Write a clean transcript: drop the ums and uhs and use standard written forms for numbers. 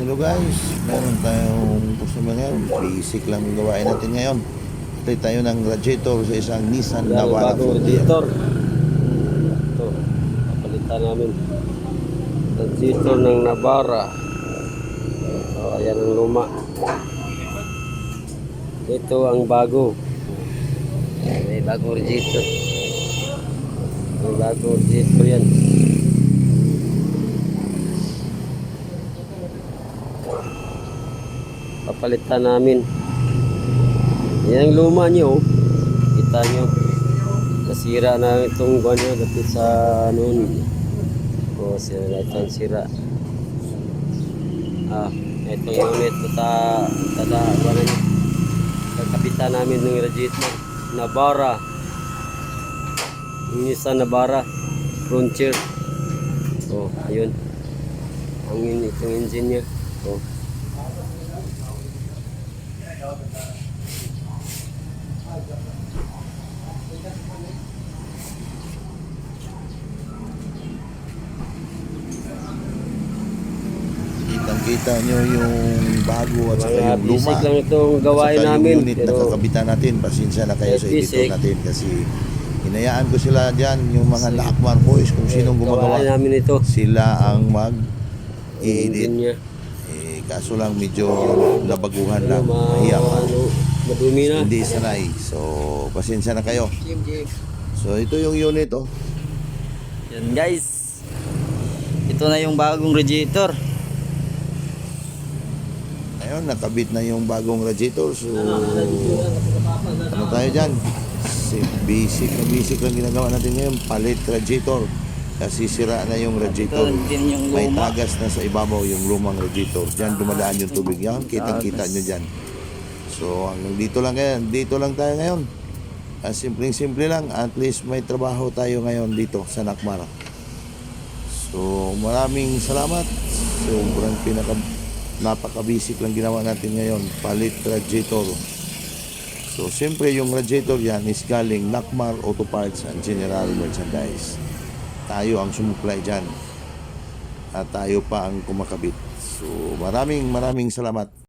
Hello guys, meron tayong customer ngayon. Basic lang ang gawain natin ngayon. Patay tayo ng radiator sa isang Nissan Yan ang Navara bagong Frontier. radiator. Ito, papalitan namin. Radiator ng Navara. Ayan ang luma. Ito ang bago. May bagong radiator. May bagong radiator yan. Papalitan namin. Yan ang luma nyo. Kita nyo. Nasira na itong buwan nyo. Dapit sa noon. O, sira na itong sira. Itong unit. Kakapitan namin ng radiator. Navara. Yung Nissan Navara. Frontier. O, ayun. Ang itong engine nya. O. Kitang-kita nyo yung bago at saka Mga yung luma. basic lang itong gawain At saka namin. yung unit na kakabitan natin. Pasensya na kayo sa editor basic. natin kasi hinayaan ko sila dyan, yung mga Lakmar boys, kung sinong gumagawa. Gawain namin ito. Sila ang Engine mag-i-edit. nya. Kaso lang medyo nabaguhan lang. Mahiya pa. Madumi na. Hindi sanay. So, pasensya na kayo. So, ito yung unit, oh. Yan guys. Ito na yung bagong radiator. Ayun, nakabit na yung bagong radiator. So, ano tayo dyan? Basic lang ginagawa natin ngayon. Palit radiator. Kasi sira na yung radiator. Ito din yung May luma. tagas na sa ibabaw yung lumang radiator. Diyan dumadaan yung tubig. Yan, kitang-kita nyo dyan. So, hanggang dito lang ngayon. Dito lang tayo ngayon. Simpleng-simple lang. At least may trabaho tayo ngayon dito sa Nakmara. So, maraming salamat. Sobrang napaka-basic lang ginawa natin ngayon. Palit radiator. So, siyempre yung radiator yan is galing Nakmar Auto Parts and General Merchandise. Tayo ang sumupply dyan. At tayo pa ang kumakabit. So, maraming salamat.